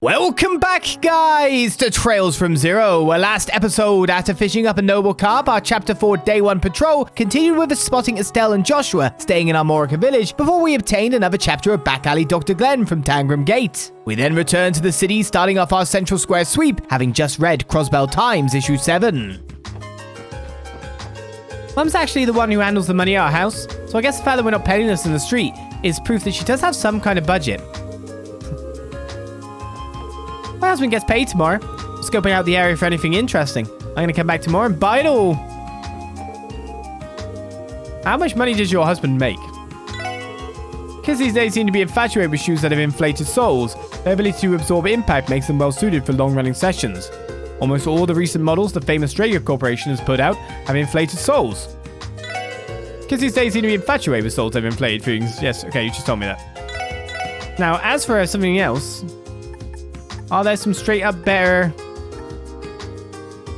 Welcome back, guys, to Trails from Zero. Last episode, after fishing up a noble carp, our Chapter 4 Day 1 patrol continued with us spotting Estelle and Joshua staying in our Morica village before we obtained another chapter of Back Alley Dr. Glenn from Tangram Gate. We then returned to the city, starting off our Central Square sweep, having just read Crossbell Times, issue 7. Mum's actually the one who handles the money at our house, so I guess the fact that we're not penniless in the street is proof that she does have some kind of budget. My husband gets paid tomorrow. Scoping out the area for anything interesting. I'm going to come back tomorrow and buy it all. How much money does your husband make? Kids these days seem to be infatuated with shoes that have inflated soles. Their ability to absorb impact makes them well suited for long-running sessions. Almost all the recent models the famous Drager Corporation has put out have inflated soles. Kids these days seem to be infatuated with soles that have inflated things. Yes, okay, you just told me that. Now, as for something else... Are there some straight up better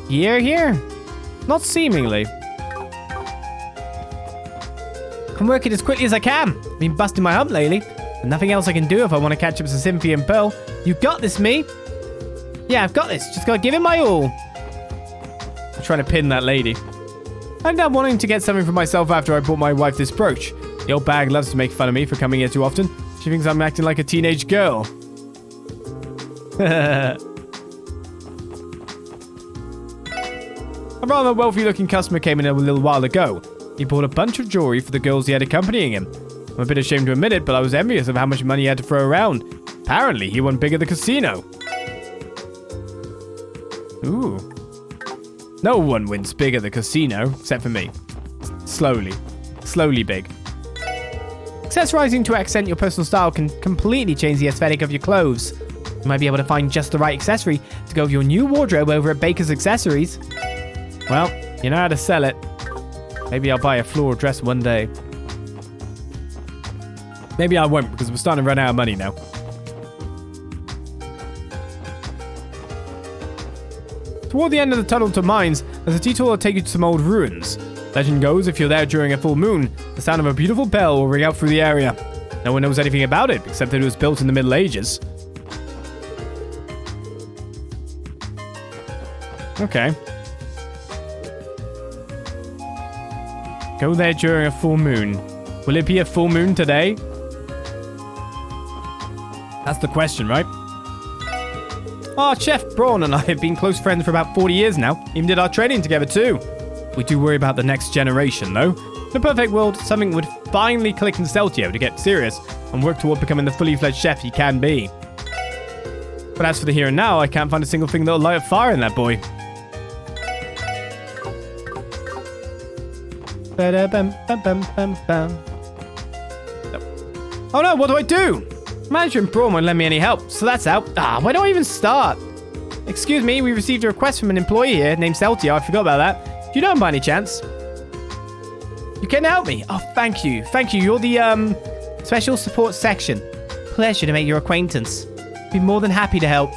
gear here? Not seemingly. I'm working as quickly as I can. I've been busting my hump lately. And nothing else I can do if I want to catch up to Cynthia and Pearl. You got this, me. Yeah, I've got this. Just gotta give it my all. I'm trying to pin that lady. I ended up wanting to get something for myself after I bought my wife this brooch. The old bag loves to make fun of me for coming here too often. She thinks I'm acting like a teenage girl. A rather wealthy-looking customer came in a little while ago. He bought a bunch of jewelry for the girls he had accompanying him. I'm a bit ashamed to admit it, but I was envious of how much money he had to throw around. Apparently, he won big at the casino. Ooh. No one wins big at the casino, except for me. Slowly. Slowly big. Accessorizing to accent your personal style can completely change the aesthetic of your clothes. You might be able to find just the right accessory to go with your new wardrobe over at Baker's Accessories. Well, you know how to sell it. Maybe I'll buy a floral dress one day. Maybe I won't, because we're starting to run out of money now. Toward the end of the tunnel to mines, there's a detour that'll take you to some old ruins. Legend goes, if you're there during a full moon, the sound of a beautiful bell will ring out through the area. No one knows anything about it, except that it was built in the Middle Ages. Okay. Go there during a full moon. Will it be a full moon today? That's the question, right? Our Chef Braun and I have been close friends for about 40 years now. Even did our training together too. We do worry about the next generation, though. In a perfect world, something would finally click in Celtio to get serious and work toward becoming the fully fledged chef he can be. But as for the here and now, I can't find a single thing that'll light a fire in that boy. Oh no, what do I do? Manager and Braun won't lend me any help, so that's out. Where do I even start? Excuse me, we received a request from an employee here named Celtio. I forgot about that. Do you know him by any chance? You can help me. Oh, thank you. Thank you. You're the, special support section. Pleasure to make your acquaintance. Be more than happy to help.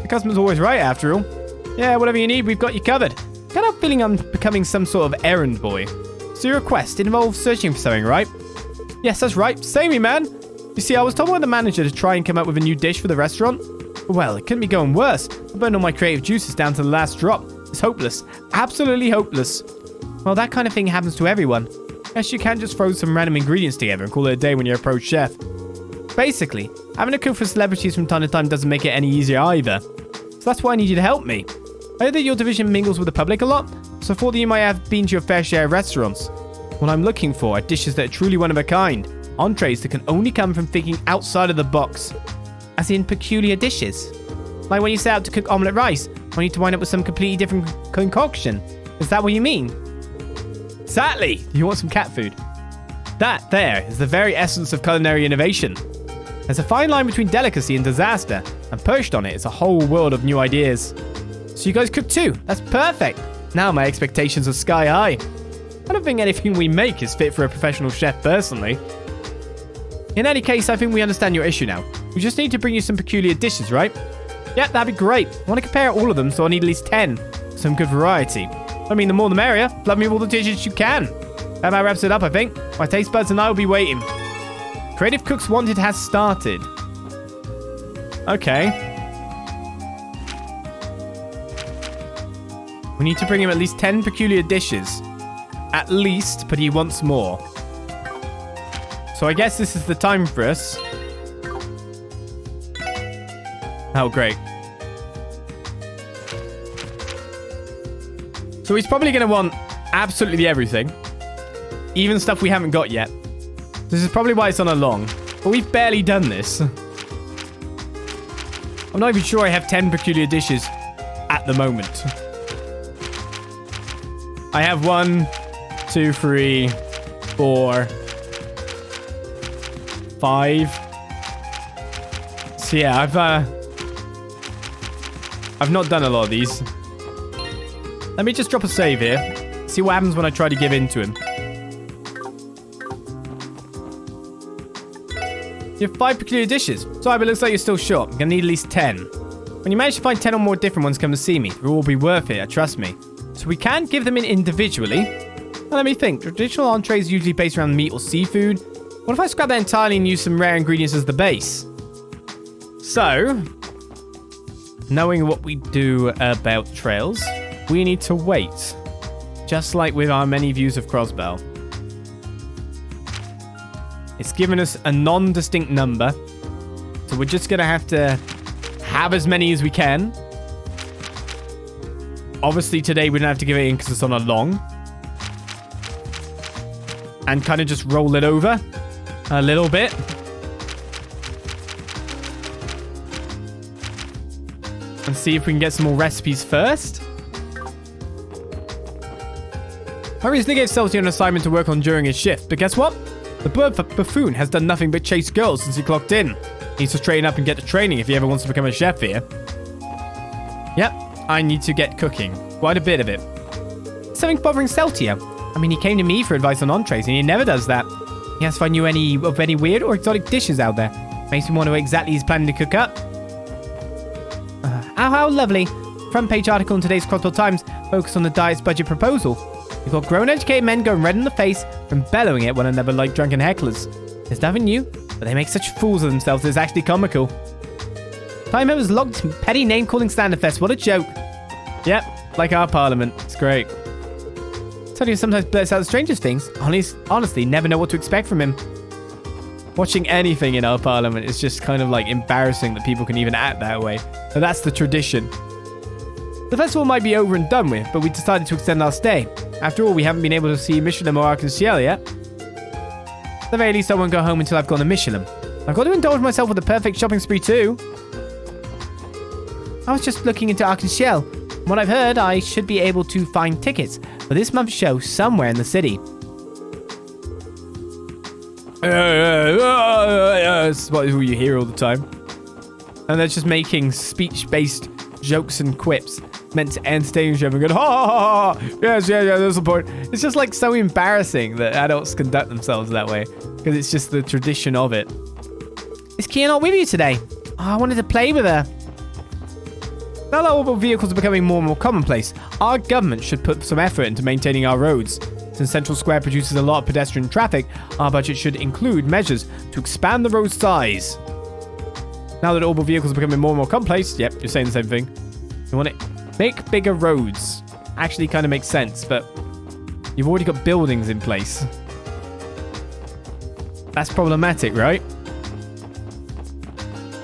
The customer's always right, after all. Yeah, whatever you need, we've got you covered. Got a feeling I'm becoming some sort of errand boy. So your request involves searching for something, right? Yes, that's right. Say me, man. You see, I was told by the manager to try and come up with a new dish for the restaurant. Well, it couldn't be going worse. I burned all my creative juices down to the last drop. It's hopeless. Absolutely hopeless. Well, that kind of thing happens to everyone. Guess you can't just throw some random ingredients together and call it a day when you're a pro chef. Basically, having to cook for celebrities from time to time doesn't make it any easier either. So that's why I need you to help me. I heard that your division mingles with the public a lot, so I thought that you might have been to your fair share of restaurants. What I'm looking for are dishes that are truly one of a kind. Entrees that can only come from thinking outside of the box. As in peculiar dishes. Like when you set out to cook omelette rice, only to wind up with some completely different concoction. Is that what you mean? Exactly! You want some cat food? That there is the very essence of culinary innovation. There's a fine line between delicacy and disaster, and perched on it is a whole world of new ideas. So you guys cook too? That's perfect! Now my expectations are sky high. I don't think anything we make is fit for a professional chef personally. In any case, I think we understand your issue now. We just need to bring you some peculiar dishes, right? Yep, that'd be great. I want to compare all of them, so I need at least 10. Some good variety. I mean, the more the merrier. Love me with all the dishes you can. That about wraps it up, I think. My taste buds and I will be waiting. Creative Cooks Wanted has started. Okay. We need to bring him at least 10 peculiar dishes. At least, but he wants more. So I guess this is the time for us. Oh, great. So he's probably going to want absolutely everything. Even stuff we haven't got yet. This is probably why it's on a long. But we've barely done this. I'm not even sure I have 10 peculiar dishes at the moment. I have 1, 2, 3, 4, 5. So yeah, I've not done a lot of these. Let me just drop a save here. See what happens when I try to give in to him. You have 5 peculiar dishes. Sorry, but it looks like you're still short. I'm going to need at least 10. When you manage to find 10 or more different ones, come to see me. It will all be worth it, trust me. So we can give them in individually. Well, let me think. Traditional entrees usually based around meat or seafood. What if I scrap that entirely and use some rare ingredients as the base? So, knowing what we do about trails, we need to wait. Just like with our many views of Crossbell. It's given us a non-distinct number. So we're just going to have as many as we can. Obviously today we don't have to give it in because it's on a long. And kind of just roll it over a little bit. And see if we can get some more recipes first. I recently gave Celsius an assignment to work on during his shift, but guess what? The buffoon has done nothing but chase girls since he clocked in. He needs to straighten up and get to training if he ever wants to become a chef here. Yep, I need to get cooking. Quite a bit of it. Something's bothering Celtio. I mean, he came to me for advice on entrees, and he never does that. He asked if I knew any weird or exotic dishes out there. Makes me wonder what exactly he's planning to cook up. How lovely. Front page article in today's Crossbell Times focused on the diet's budget proposal. You've got grown educated men going red in the face from bellowing at one another like drunken hecklers. There's nothing new, but they make such fools of themselves it's actually comical. Time members locked in petty name-calling standardfest. What a joke. Yep, like our parliament. It's great. Tony sometimes blurts out the strangest things. Honestly, never know what to expect from him. Watching anything in our parliament is just kind of like embarrassing that people can even act that way. But that's the tradition. The festival might be over and done with, but we decided to extend our stay. After all, we haven't been able to see Michelin or Arc-en-Ciel yet. At the very least, I won't go home until I've gone to Michelin. I've got to indulge myself with a perfect shopping spree too. I was just looking into Arc-en-Ciel. From what I've heard, I should be able to find tickets for this month's show somewhere in the city. That's what you hear all the time. And they're just making speech-based jokes and quips meant to entertain you and going, ha ha ha ha, yes, that's the point. It's just like so embarrassing that adults conduct themselves that way because it's just the tradition of it. Is Kia not with you today? Oh, I wanted to play with her. Now that orbital vehicles are becoming more and more commonplace, our government should put some effort into maintaining our roads. Since Central Square produces a lot of pedestrian traffic, our budget should include measures to expand the road size. Now that orbital vehicles are becoming more and more commonplace, yep, you're saying the same thing. You want to make bigger roads. Actually kind of makes sense, but you've already got buildings in place. That's problematic, right?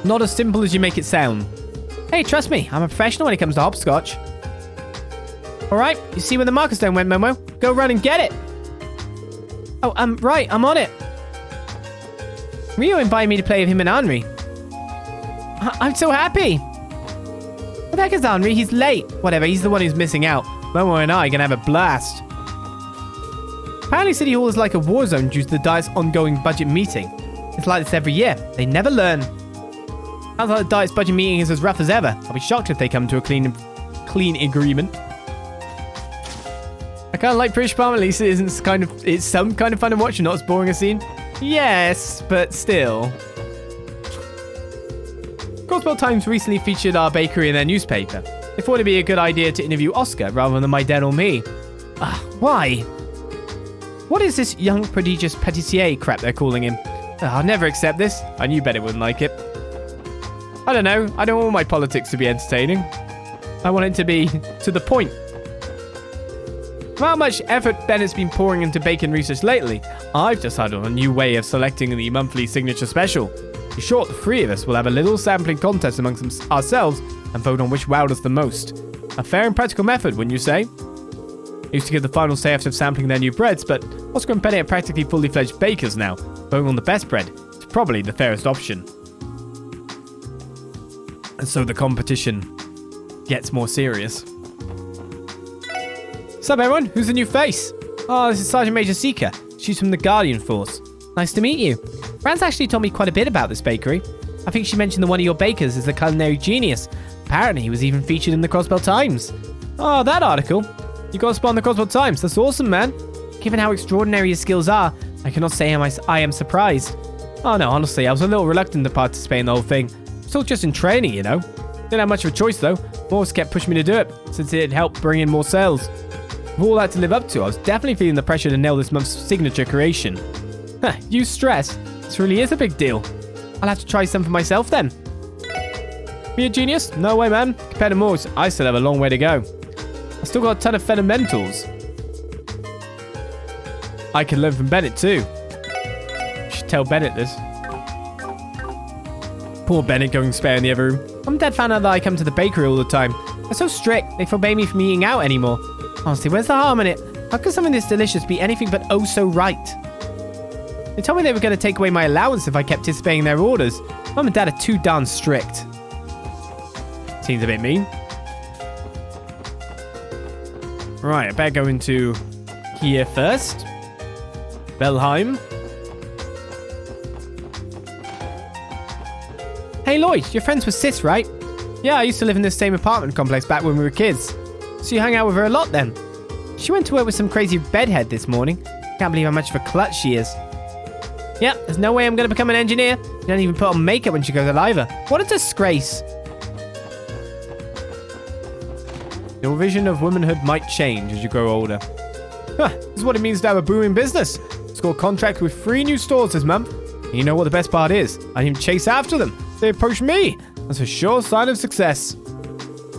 Not as simple as you make it sound. Hey, trust me, I'm a professional when it comes to hopscotch. Alright, you see where the marker stone went, Momo? Go run and get it. Oh, right, I'm on it. Rio invited me to play with him and Henri. I'm so happy. What the heck is Henri? He's late. Whatever, he's the one who's missing out. Momo and I are going to have a blast. Apparently City Hall is like a war zone due to the Diet's ongoing budget meeting. It's like this every year. They never learn. Sounds like the Diet's budget meeting is as rough as ever. I'll be shocked if they come to a clean agreement. I kind of like British Parliament, at least it's some kind of fun to watch and not as boring a scene. Yes, but still. Crossbell Times recently featured our bakery in their newspaper. They thought it'd be a good idea to interview Oscar rather than my dad or me. Why? What is this young prodigious pâtissier crap they're calling him? I'll never accept this. I knew better wouldn't like it. I don't know. I don't want my politics to be entertaining. I want it to be to the point. From how much effort Bennett's been pouring into bacon research lately, I've decided on a new way of selecting the monthly signature special. In short, the three of us will have a little sampling contest amongst ourselves and vote on which wowed us the most. A fair and practical method, wouldn't you say? I used to give the final say after sampling their new breads, but Oscar and Bennett are practically fully fledged bakers now. Voting on the best bread is probably the fairest option. And so the competition gets more serious. What's up, everyone? Who's the new face? Oh, this is Sergeant Major Seeker. She's from the Guardian Force. Nice to meet you. Fran's actually told me quite a bit about this bakery. I think she mentioned that one of your bakers is a culinary genius. Apparently, he was even featured in the Crossbell Times. Oh, that article. You got a spot on the Crossbell Times. That's awesome, man. Given how extraordinary his skills are, I cannot say I am surprised. Oh no, honestly, I was a little reluctant to participate in the whole thing. Still just in training, you know. Didn't have much of a choice though. Morse kept pushing me to do it, since it'd help bring in more sales. With all that to live up to, I was definitely feeling the pressure to nail this month's signature creation. Huh, you stress. This really is a big deal. I'll have to try some for myself then. Me a genius? No way, man. Compared to Morse, I still have a long way to go. I still got a ton of fundamentals. I can learn from Bennett too. Should tell Bennett this. Poor Bennett going spare in the other room. Mum and Dad found out that I come to the bakery all the time. They're so strict, they forbade me from eating out anymore. Honestly, where's the harm in it? How could something this delicious be anything but oh so right? They told me they were going to take away my allowance if I kept disobeying their orders. Mum and Dad are too darn strict. Seems a bit mean. Right, I better go into here first. Belheim. Hey Lloyd, you're friends with Sis, right? Yeah, I used to live in this same apartment complex back when we were kids. So you hung out with her a lot then? She went to work with some crazy bedhead this morning. Can't believe how much of a klutz she is. Yep, there's no way I'm going to become an engineer. You don't even put on makeup when she goes alive. What a disgrace. Your vision of womanhood might change as you grow older. Huh, this is what it means to have a booming business. Score contract with 3 new stores this month. And you know what the best part is? I didn't chase after them. They approached me. That's a sure sign of success.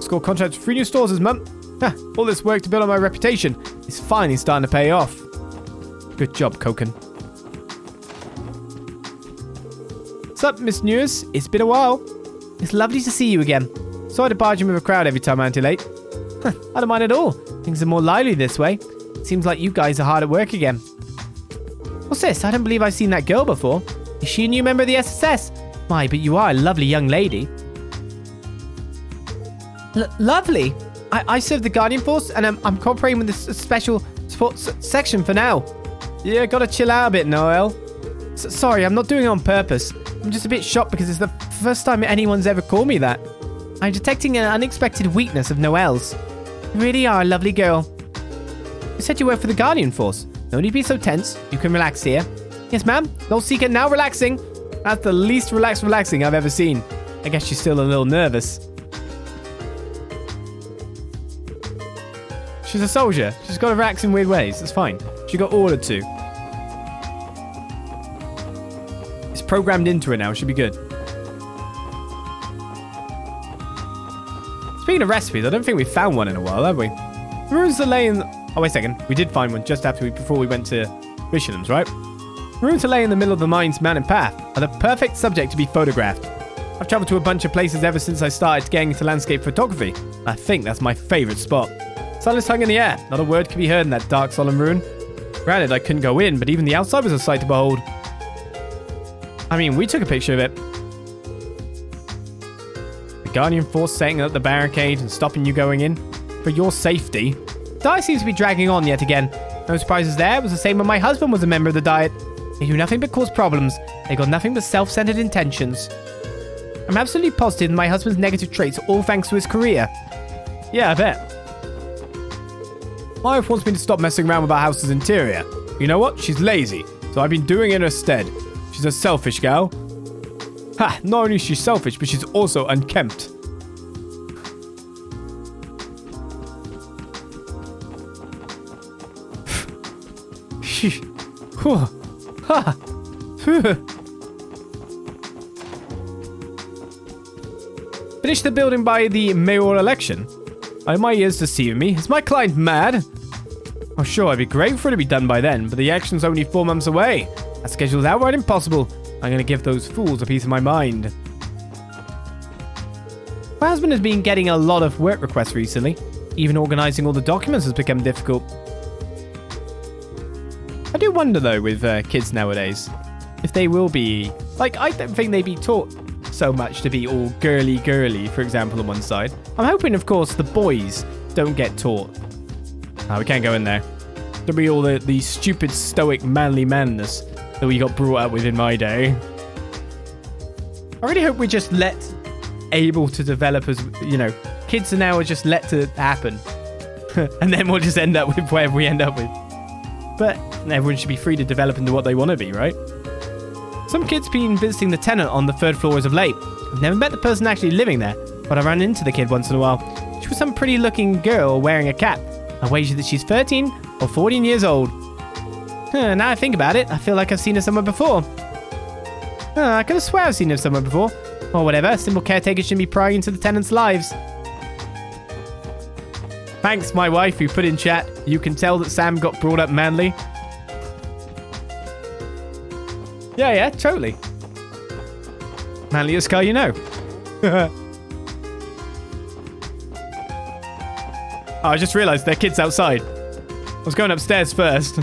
Score contract with 3 new stores this month. Huh, all this work to build on my reputation is finally starting to pay off. Good job, Koken. What's up, Miss News? It's been a while. It's lovely to see you again. Sorry to barge in with a crowd every time I'm too late. Huh, I don't mind at all. Things are more lively this way. Seems like you guys are hard at work again. What's this? I don't believe I've seen that girl before. Is she a new member of the SSS? My, but you are a lovely young lady. Lovely? I serve the Guardian Force and I'm cooperating with this special sports section for now. Yeah, gotta chill out a bit, Noel. Sorry, I'm not doing it on purpose. I'm just a bit shocked because it's the first time anyone's ever called me that. I'm detecting an unexpected weakness of Noel's. You really are a lovely girl. You said you work for the Guardian Force. No need to be so tense. You can relax here. Yes, ma'am. Lord Seeker now relaxing. That's the least relaxing I've ever seen. I guess she's still a little nervous. She's a soldier. She's got to relax in weird ways. That's fine. She got ordered to. It's programmed into her now. Should be good. Speaking of recipes, I don't think we've found one in a while, have we? The ruins are laying... Oh, wait a second. We did find one just before we went to Fisherman's, right? The ruins are laying in the middle of the mine's mountain path are the perfect subject to be photographed. I've traveled to a bunch of places ever since I started getting into landscape photography. I think that's my favourite spot. Silence hung in the air. Not a word could be heard in that dark, solemn ruin. Granted, I couldn't go in, but even the outside was a sight to behold. I mean, we took a picture of it. The Guardian Force setting up the barricade and stopping you going in. For your safety. The diet seems to be dragging on yet again. No surprises there. It was the same when my husband was a member of the diet. They do nothing but cause problems. They got nothing but self-centered intentions. I'm absolutely positive my husband's negative traits are all thanks to his career. Yeah, I bet. My wife wants me to stop messing around with our house's interior. You know what? She's lazy, so I've been doing it in her stead. She's a selfish gal. Ha! Not only is she selfish, but she's also unkempt. Finish the building by the mayoral election. Are my ears deceiving me? Is my client mad? Oh, sure, it'd be great for it to be done by then, but the election's only 4 months away. That schedule's outright impossible. I'm going to give those fools a piece of my mind. My husband has been getting a lot of work requests recently. Even organizing all the documents has become difficult. I do wonder, though, with kids nowadays, if they will be... Like, I don't think they'd be taught so much to be all girly, for example, on one side. I'm hoping, of course, the boys don't get taught. Oh, we can't go in there. There'll be all the stupid, stoic, manly madness that we got brought up with in my day. I really hope we just let able to developers, you know, kids are now just let to happen. And then we'll just end up with whatever we end up with. But everyone should be free to develop into what they want to be, right? Some kids been visiting the tenant on the 3rd floor as of late. I've never met the person actually living there, but I ran into the kid once in a while. She was some pretty looking girl wearing a cap. I wager that she's 13 or 14 years old. Now I think about it, I feel like I've seen her somewhere before. I could have swear I've seen her somewhere before. Or whatever, simple caretakers shouldn't be prying into the tenants' lives. Thanks, my wife, who put in chat, you can tell that Sam got brought up manly. Yeah, totally. Manliest guy you know. Oh, I just realized there are kids outside. I was going upstairs first.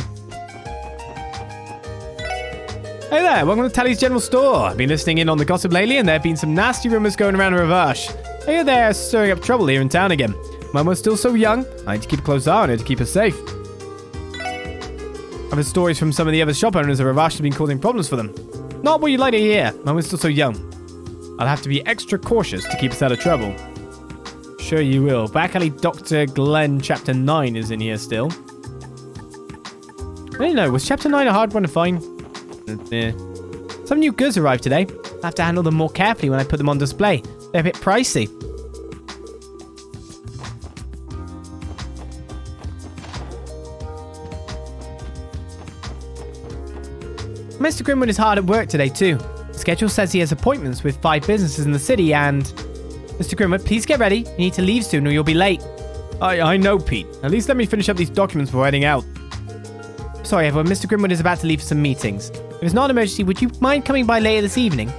Hey there, welcome to Tally's General Store. I've been listening in on the gossip lately, and there have been some nasty rumors going around in Ravash. I hear they're stirring up trouble here in town again. Mama's still so young, I need to keep a close eye on her to keep her safe. I've heard stories from some of the other shop owners that Ravash has been causing problems for them. Not what you'd like to hear. Mama's still so young. I'll have to be extra cautious to keep us out of trouble. Sure you will. Back alley Dr. Glenn Chapter 9 is in here still. I don't know, was Chapter 9 a hard one to find? Some new goods arrived today. I'll have to handle them more carefully when I put them on display. They're a bit pricey. Mr. Grimwood is hard at work today too. The schedule says he has appointments with 5 businesses in the city and... Mr. Grimwood, please get ready. You need to leave soon or you'll be late. I know, Pete. At least let me finish up these documents before heading out. Sorry, everyone. Mr. Grimwood is about to leave for some meetings. If it's not an emergency, would you mind coming by later this evening?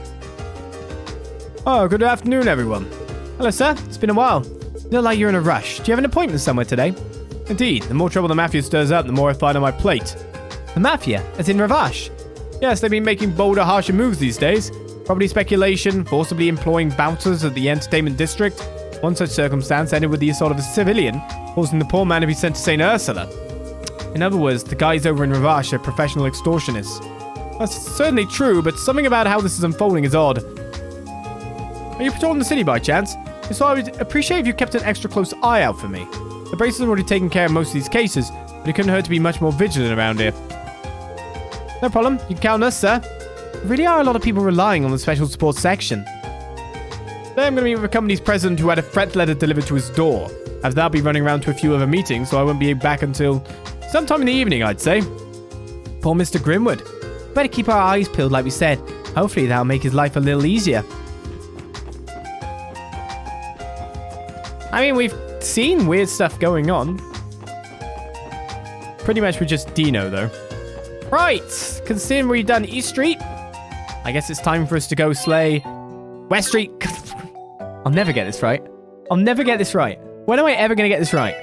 Oh, good afternoon, everyone. Hello, sir. It's been a while. You look like you're in a rush. Do you have an appointment somewhere today? Indeed. The more trouble the Mafia stirs up, the more I find on my plate. The Mafia? As in Ravash? Yes, they've been making bolder, harsher moves these days. Property speculation, forcibly employing bouncers at the entertainment district. One such circumstance ended with the assault of a civilian, causing the poor man to be sent to St. Ursula. In other words, the guys over in Ravash are professional extortionists. That's certainly true, but something about how this is unfolding is odd. Are you patrolling the city by chance? If so, I would appreciate if you kept an extra close eye out for me. The braces have already taken care of most of these cases, but it couldn't hurt to be much more vigilant around here. No problem. You can count on us, sir. There really are a lot of people relying on the special support section. Today I'm going to meet with the company's president who had a threat letter delivered to his door. After that, I'll be running around to a few other meetings, so I won't be back until sometime in the evening, I'd say. Poor Mr. Grimwood. Better keep our eyes peeled like we said. Hopefully that'll make his life a little easier. I mean, we've seen weird stuff going on. Pretty much with just Dino, though. Right, considering we've done East Street, I guess it's time for us to go slay West Street. I'll never get this right. I'll never get this right. When am I ever going to get this right?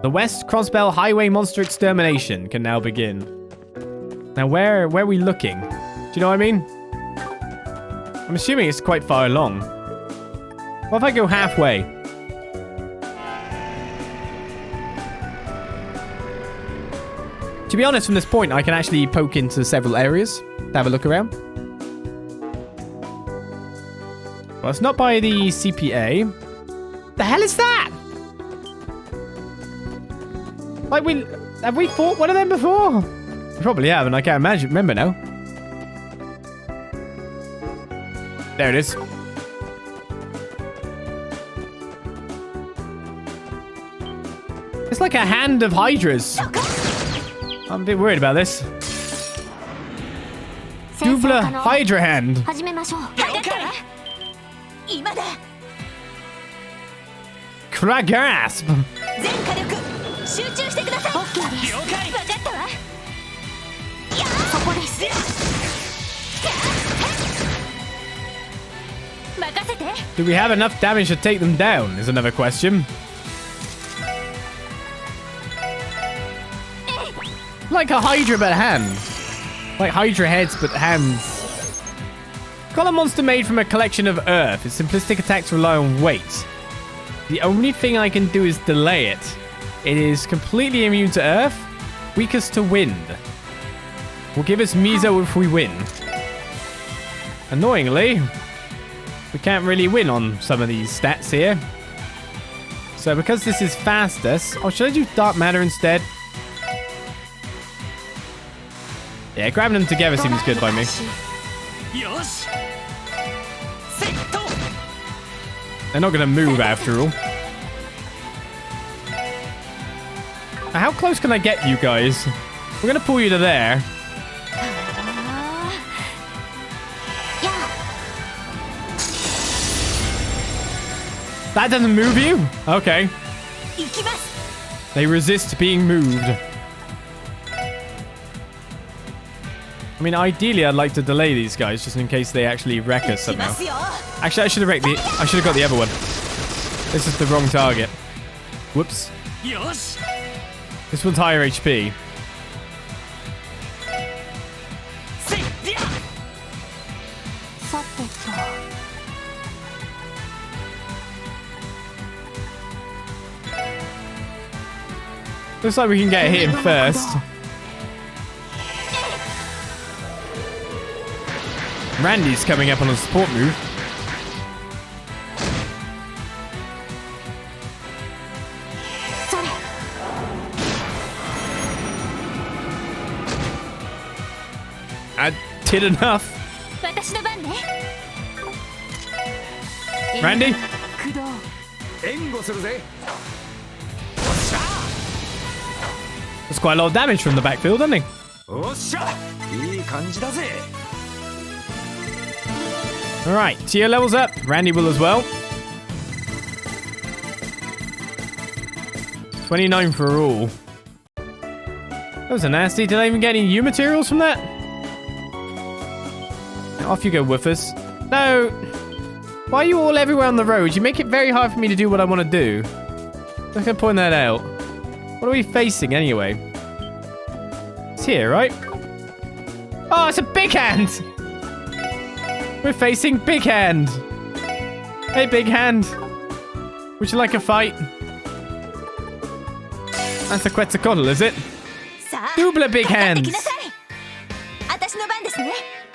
The West Crossbell Highway Monster Extermination can now begin. Now, where are we looking? Do you know what I mean? I'm assuming it's quite far along. What if I go halfway? To be honest, from this point, I can actually poke into several areas to have a look around. Well, it's not by the CPA. The hell is that? Like, have we fought one of them before? We probably have, and I can't remember now. There it is. It's like a hand of hydras. I'm a bit worried about this. Double Hydra hand. Ultra Grasp. Do we have enough damage to take them down is another question. Like a Hydra but hands. Like Hydra heads but hands. Got a monster made from a collection of earth. Its simplistic attacks rely on weight. The only thing I can do is delay it. It is completely immune to earth. Weakest to wind. Will give us Mizo if we win. Annoyingly, we can't really win on some of these stats here. So because this is fastest... Oh, should I do Dark Matter instead? Yeah, grabbing them together seems good by me. They're not going to move after all. How close can I get you guys? We're going to pull you to there. That doesn't move you? Okay. They resist being moved. I mean, ideally, I'd like to delay these guys just in case they actually wreck us somehow. Actually, I should have got the other one. This is the wrong target. Whoops. This one's higher HP. Looks like we can get hit him first. Randy's coming up on a support move. I did enough. Randy? That's quite a lot of damage from the backfield, doesn't he? Alright, tier levels up. Randy will as well. 29 for all. That was a nasty. Did I even get any U materials from that? Off you go, woofers. No. Why are you all everywhere on the road? You make it very hard for me to do what I want to do. I'm going to point that out. What are we facing anyway? It's here, right? Oh, it's a big hand! We're facing Big Hand. Hey, Big Hand. Would you like a fight? That's a Quetzacoatl, is it? Double Big Hands.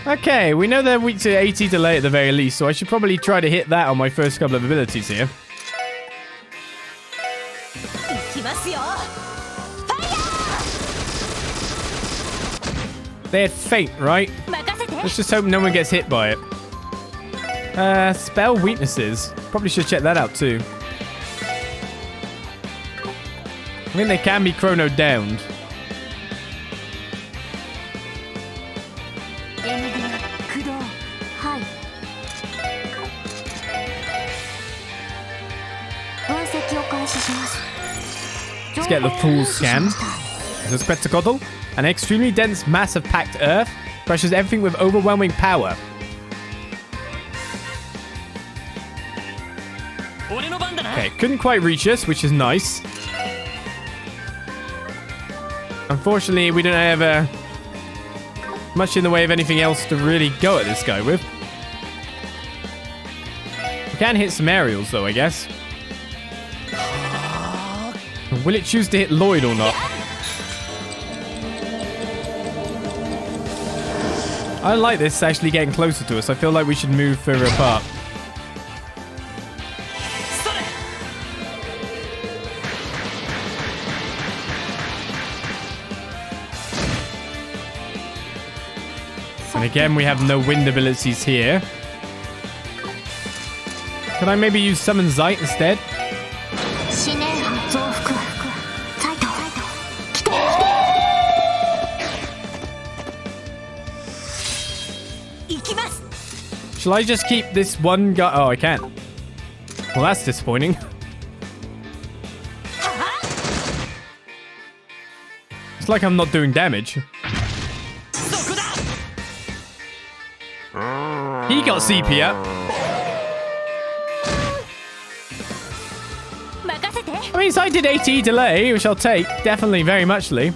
Okay, we know they're weak to 80 delay at the very least, so I should probably try to hit that on my first couple of abilities here. They had Fate, right? Let's just hope no one gets hit by it. Spell weaknesses. Probably should check that out too. I think they can be chrono downed. Let's get the full scan. There's a Quetzacoatl, an extremely dense mass of packed earth, crushes everything with overwhelming power. Okay, couldn't quite reach us, which is nice. Unfortunately, we don't have much in the way of anything else to really go at this guy with. We can hit some aerials, though, I guess. Will it choose to hit Lloyd or not? I like this actually getting closer to us. I feel like we should move further apart. And again, we have no wind abilities here. Can I maybe use Summon Zeit instead? Shall I just keep this one guy? Oh, I can't. Well, that's disappointing. It's like I'm not doing damage. He got CP up. I mean, so I did AT delay, which I'll take. Definitely, very muchly.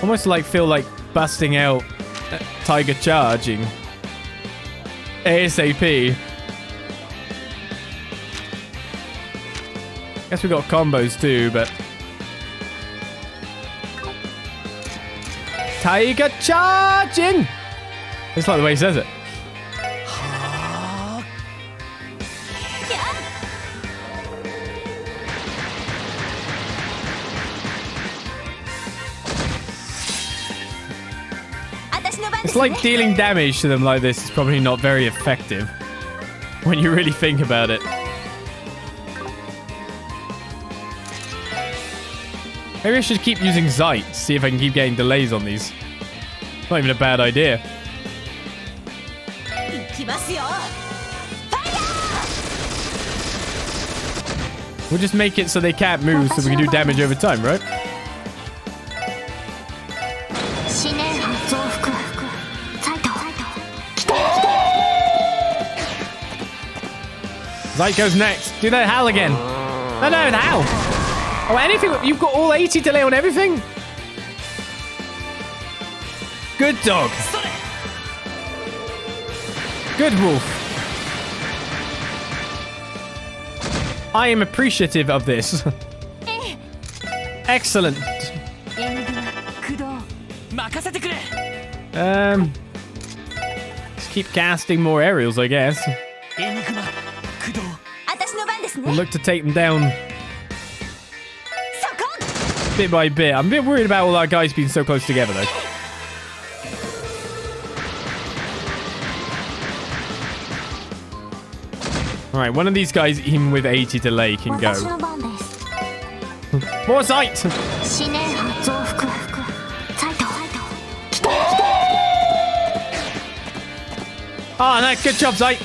Almost like feel like busting out Tiger Charging. ASAP. Guess we got combos too, but... Tiger Charging! It's like the way he says it. It's like dealing damage to them like this is probably not very effective when you really think about it. Maybe I should keep using Zeit to see if I can keep getting delays on these. Not even a bad idea. We'll just make it so they can't move so we can do damage over time, right? Zeit goes next. Do that Hal again. No, the Hal. Oh, anything. You've got all 80 delay on everything? Good dog. Good wolf. I am appreciative of this. Excellent. Let's keep casting more aerials, I guess. We'll look to take them down bit by bit. I'm a bit worried about all our guys being so close together, though. Alright, one of these guys, even with 80 delay, can go. More Zeit! Oh, no, good job, Zeit!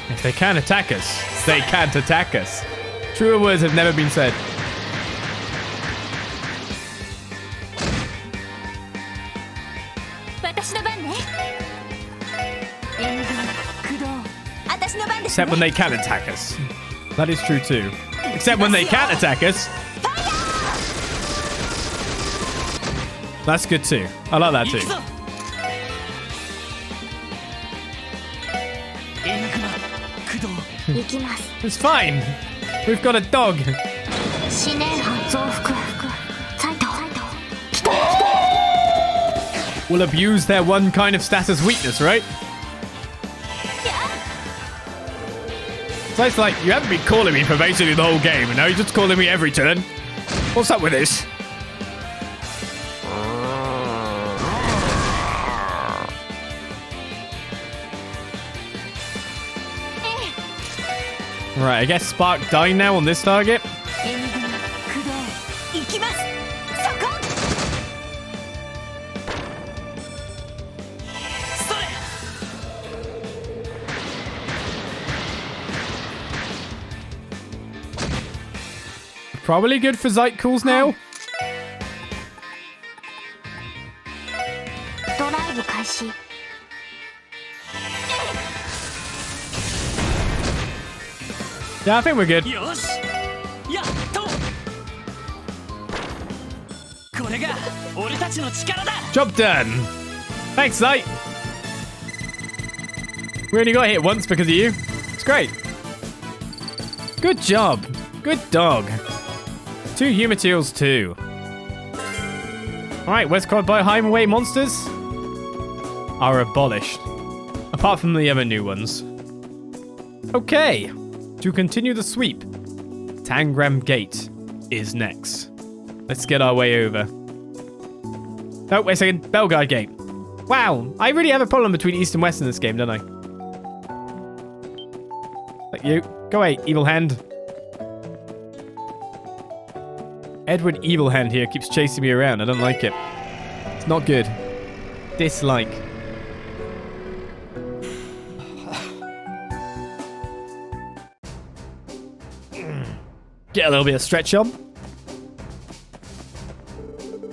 If they can't attack us, they can't attack us. Truer words have never been said. Except when they can attack us. That is true too. Except when they can't attack us. That's good too. I like that too. It's fine. We've got a dog. We'll abuse their one kind of status weakness, right? So it's like, you haven't been calling me for basically the whole game, and now you're just calling me every turn. What's up with this? Right, I guess Spark dying now on this target. Probably good for Zeit cools now. Yeah, I think we're good. Job done. Thanks, Zeit. We only got hit once because of you. It's great. Good job. Good dog. 2 Humateals too. Alright, West Crossbell Highway monsters are abolished. Apart from the other new ones. Okay. To continue the sweep, Tangram Gate is next. Let's get our way over. Oh, wait a second. Belguard Gate. Wow, I really have a problem between East and West in this game, don't I? Like you. Go away, evil hand. Edward Evil Hand here keeps chasing me around. I don't like it. It's not good. Dislike. Get a little bit of stretch on.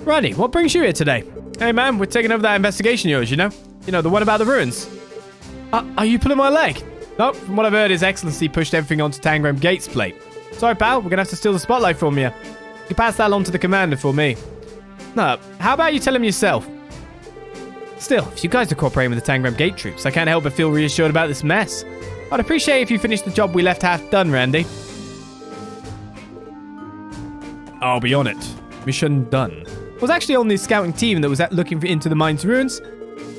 Righty, what brings you here today? Hey man, we're taking over that investigation of yours, you know? You know, the one about the ruins. Are you pulling my leg? No, from what I've heard, His Excellency pushed everything onto Tangram Gate's plate. Sorry pal, we're gonna have to steal the spotlight from you. You can pass that on to the commander for me. No, how about you tell him yourself? Still, if you guys are cooperating with the Tangram Gate troops, I can't help but feel reassured about this mess. I'd appreciate if you finished the job we left half done, Randy. I'll be on it. Mission done. I was actually on the scouting team that was looking into the mine's ruins.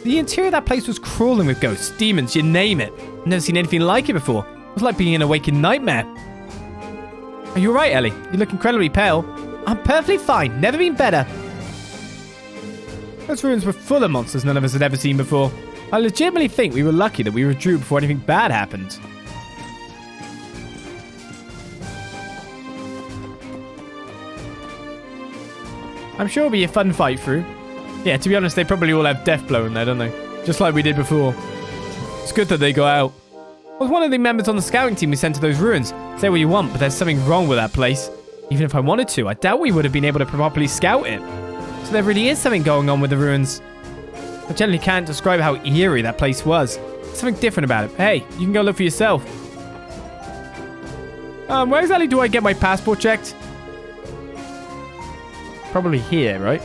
The interior of that place was crawling with ghosts, demons, you name it. I've never seen anything like it before. It was like being in a waking nightmare. Are you alright, Ellie? You look incredibly pale. I'm perfectly fine. Never been better. Those ruins were full of monsters none of us had ever seen before. I legitimately think we were lucky that we withdrew before anything bad happened. I'm sure it'll be a fun fight through. Yeah, to be honest, they probably all have Deathblow in there, don't they? Just like we did before. It's good that they got out. I was one of the members on the scouting team we sent to those ruins. Say what you want, but there's something wrong with that place. Even if I wanted to, I doubt we would have been able to properly scout it. So there really is something going on with the ruins. I generally can't describe how eerie that place was. There's something different about it. Hey, you can go look for yourself. Where exactly do I get my passport checked? Probably here, right?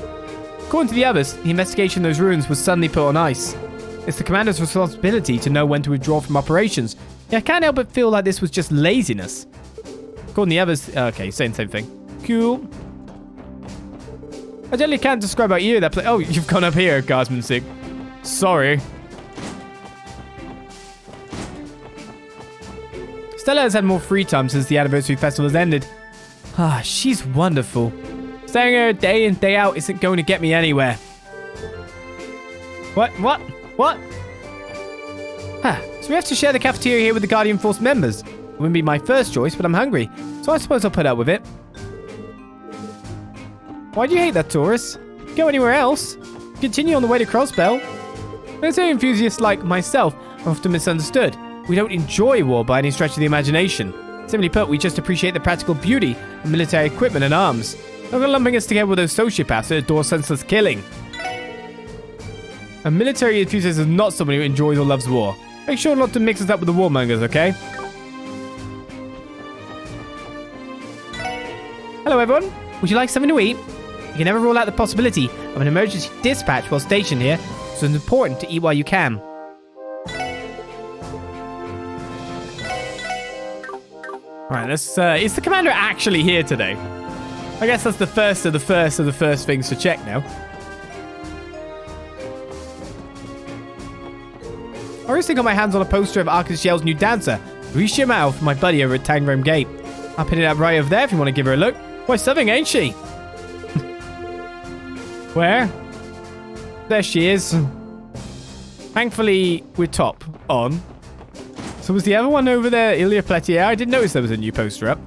According to the others, the investigation of those ruins was suddenly put on ice. It's the commander's responsibility to know when to withdraw from operations. Yeah, I can't help but feel like this was just laziness. According to the others... Okay, saying the same thing. Cool. I generally can't describe how eerie that place... Oh, you've gone up here, Guardsman Sig. Sorry. Stella has had more free time since the anniversary festival has ended. Ah, she's wonderful. Staying here day in, day out isn't going to get me anywhere. What? Huh. So we have to share the cafeteria here with the Guardian Force members. It wouldn't be my first choice, but I'm hungry. So I suppose I'll put up with it. Why do you hate that, Taurus? Go anywhere else. Continue on the way to Crossbell. Military enthusiasts like myself are often misunderstood. We don't enjoy war by any stretch of the imagination. Simply put, we just appreciate the practical beauty of military equipment and arms. Not gonna lumping us together with those sociopaths that adore senseless killing. A military enthusiast is not someone who enjoys or loves war. Make sure not to mix us up with the warmongers, okay? Hello, everyone. Would you like something to eat? You can never rule out the possibility of an emergency dispatch while stationed here, so it's important to eat while you can. Alright, let's, is the commander actually here today? I guess that's the first of the first things to check now. I recently got my hands on a poster of Arcus Shell's new dancer, Risha Mao, from my buddy over at Tangram Gate. I'll pin it up right over there if you want to give her a look. Why, something, ain't she? Where? There she is. Thankfully, we're top on. So was the other one over there Ilya Pletier? I didn't notice there was a new poster up.